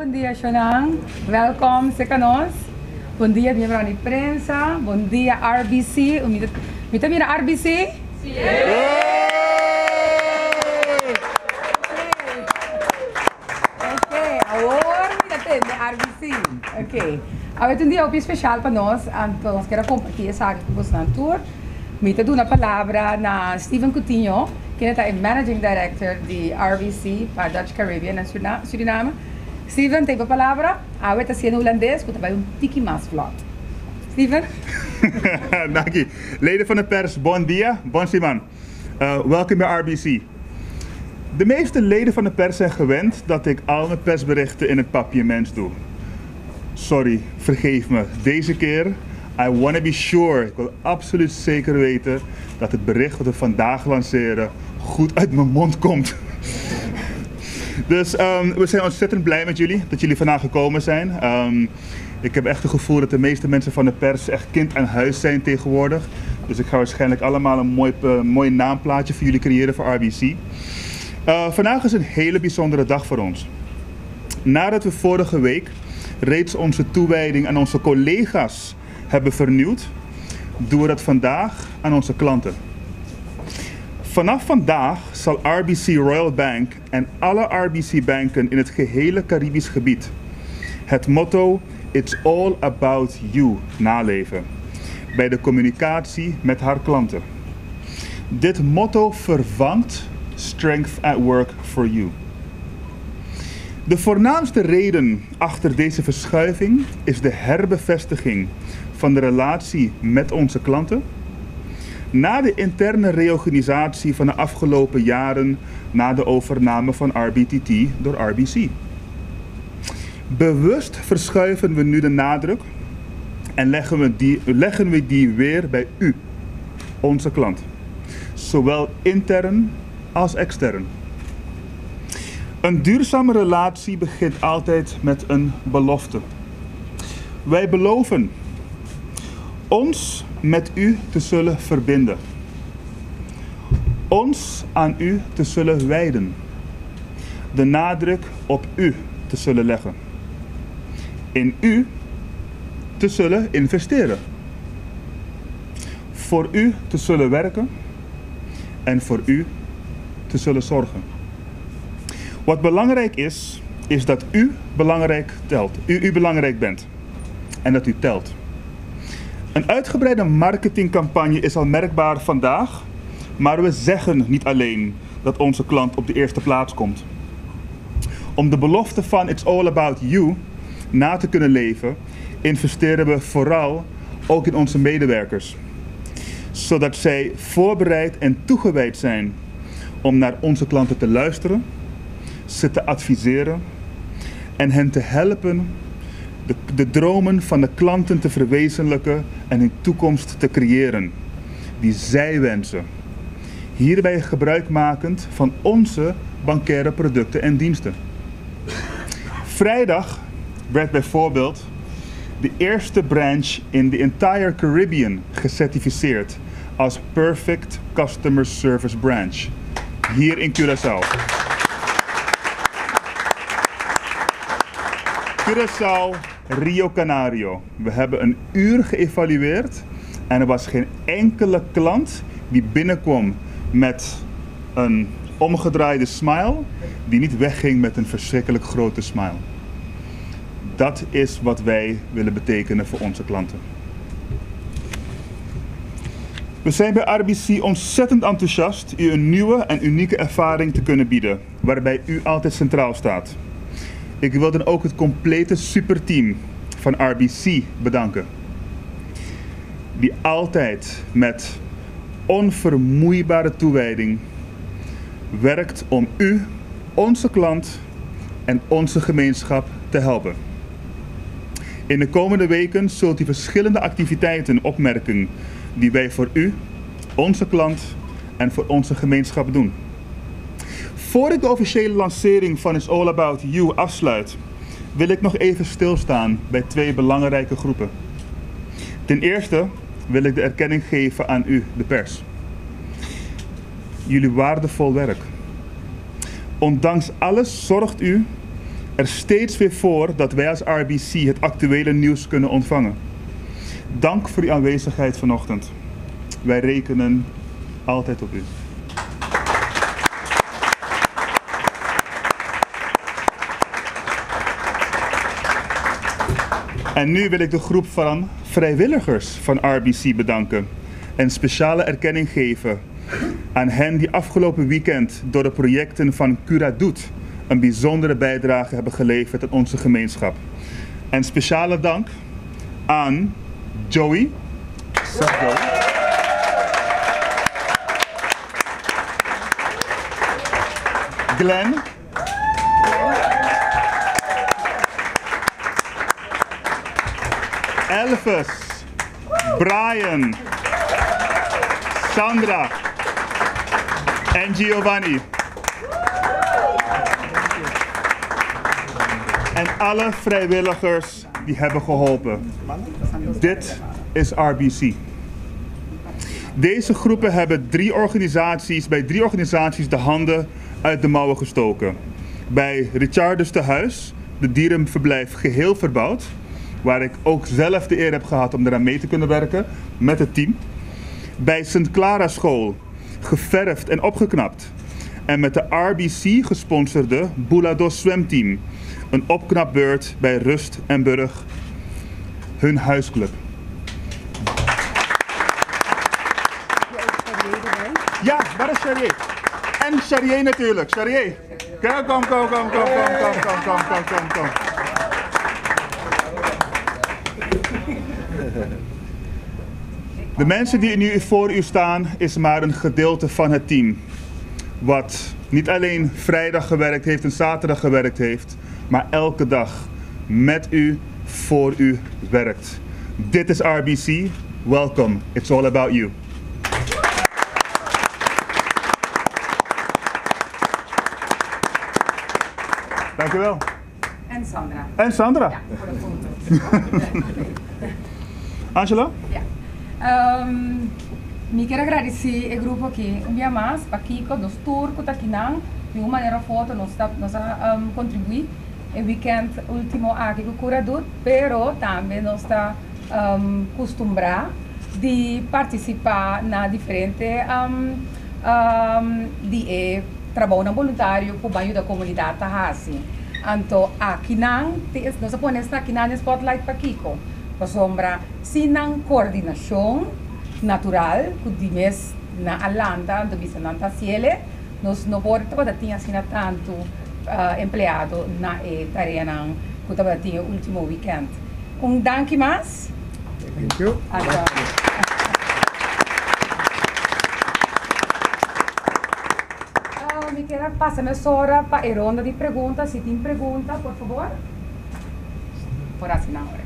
bom dia, Shonang. Welkom sa Canos. Bom dia, minha brani prensa. Bom dia, RBC. Mita mira RBC? Sim. Okay, agora mita tem RBC. Okay. Agora um dia especial para nós, nós queremos compartilhar essa área com você na tour. Mita do na palavra na Steven Coutinho, que é o Managing Director de RBC para Dutch Caribbean en Suriname. Steven, tem a palavra. Agora está sendo holandês, que vai tiki mais vlot. Steven? Dank je. Leden van de pers, bon dia, bon Simon. Welkom bij RBC. De meeste leden van de pers zijn gewend dat ik al mijn persberichten in het papiermens doe. Sorry, vergeef me. Deze keer, I want to be sure, ik wil absoluut zeker weten dat het bericht wat we vandaag lanceren goed uit mijn mond komt. Dus we zijn ontzettend blij met jullie, dat jullie vandaag gekomen zijn. Ik heb echt het gevoel dat de meeste mensen van de pers echt kind aan huis zijn tegenwoordig. Dus ik ga waarschijnlijk allemaal een mooi naamplaatje voor jullie creëren voor RBC. Vandaag is een hele bijzondere dag voor ons. Nadat we vorige week reeds onze toewijding aan onze collega's hebben vernieuwd, doen we dat vandaag aan onze klanten. Vanaf vandaag zal RBC Royal Bank en alle RBC banken in het gehele Caribisch gebied het motto It's all about you naleven bij de communicatie met haar klanten. Dit motto vervangt Strength at Work for You. De voornaamste reden achter deze verschuiving is de herbevestiging van de relatie met onze klanten na de interne reorganisatie van de afgelopen jaren na de overname van RBTT door RBC. Bewust verschuiven we nu de nadruk en leggen we die weer bij u, onze klant, zowel intern als extern. Een duurzame relatie begint altijd met een belofte. Wij beloven ons met u te zullen verbinden. Ons aan u te zullen wijden. De nadruk op u te zullen leggen. In u te zullen investeren. Voor u te zullen werken. En voor u te zullen zorgen. Wat belangrijk is dat u belangrijk telt. U belangrijk bent. En dat u telt. Een uitgebreide marketingcampagne is al merkbaar vandaag, maar we zeggen niet alleen dat onze klant op de eerste plaats komt. Om de belofte van It's all about you na te kunnen leven, investeren we vooral ook in onze medewerkers. Zodat zij voorbereid en toegewijd zijn om naar onze klanten te luisteren, ze te adviseren en hen te helpen de dromen van de klanten te verwezenlijken en een toekomst te creëren die zij wensen. Hierbij gebruikmakend van onze bankaire producten en diensten. Vrijdag werd bijvoorbeeld de eerste branch in the entire Caribbean gecertificeerd als Perfect Customer Service Branch hier in Curaçao. Curaçao, Rio Canario. We hebben een uur geëvalueerd en er was geen enkele klant die binnenkwam met een omgedraaide smile die niet wegging met een verschrikkelijk grote smile. Dat is wat wij willen betekenen voor onze klanten. We zijn bij RBC ontzettend enthousiast u een nieuwe en unieke ervaring te kunnen bieden, waarbij u altijd centraal staat. Ik wil dan ook het complete superteam van RBC bedanken. Die altijd met onvermoeibare toewijding werkt om u, onze klant en onze gemeenschap te helpen. In de komende weken zult u verschillende activiteiten opmerken die wij voor u, onze klant en voor onze gemeenschap doen. Voor ik de officiële lancering van It's All About You afsluit, wil ik nog even stilstaan bij twee belangrijke groepen. Ten eerste wil ik de erkenning geven aan u, de pers. Jullie waardevol werk. Ondanks alles zorgt u er steeds weer voor dat wij als RBC het actuele nieuws kunnen ontvangen. Dank voor uw aanwezigheid vanochtend. Wij rekenen altijd op u. En nu wil ik de groep van vrijwilligers van RBC bedanken en speciale erkenning geven aan hen die afgelopen weekend door de projecten van Cura Doet een bijzondere bijdrage hebben geleverd aan onze gemeenschap. En speciale dank aan Joey, Glenn, Elvis, Brian, Sandra en Giovanni. En alle vrijwilligers die hebben geholpen. Dit is RBC. Deze groepen hebben bij drie organisaties de handen uit de mouwen gestoken. Bij Richardus Tehuis, de dierenverblijf geheel verbouwd, waar ik ook zelf de eer heb gehad om eraan mee te kunnen werken met het team. Bij St. Clara School, geverfd en opgeknapt. En met de RBC gesponsorde Boulados zwemteam, een opknapbeurt bij Rust en Burg, hun huisclub. Ja, waar is Charrier? En Charrier natuurlijk, Charrier. Kom. De mensen die nu voor u staan is maar een gedeelte van het team. Wat niet alleen vrijdag gewerkt heeft en zaterdag gewerkt heeft, maar elke dag met u, voor u werkt. Dit is RBC. Welcome. It's all about you. Dank u wel. En Sandra. En Sandra. Ja, voor de foto. Angela? Ja. Mi quero agradecer al grupo que un día más, Paquico, dos turcos, Taquinan, de una manera foto nos contribuir el weekend último aquí con Curadut, pero también nos está acostumbrado de participar en diferentes trabalho voluntário para ajudar a comunidade assim. Então, aqui nós ponemos aqui na spotlight para Kiko, para sombra, sem coordenação natural, que dimos na Alanda, do Bisananta Ciele, nós não podemos ter assim tanto empregado na tarefa que estava tinha último weekend. Dank mais. Thank you. Me quero passar a hora para a ronda de perguntas. Se tem pergunta, por favor. Por assim na hora.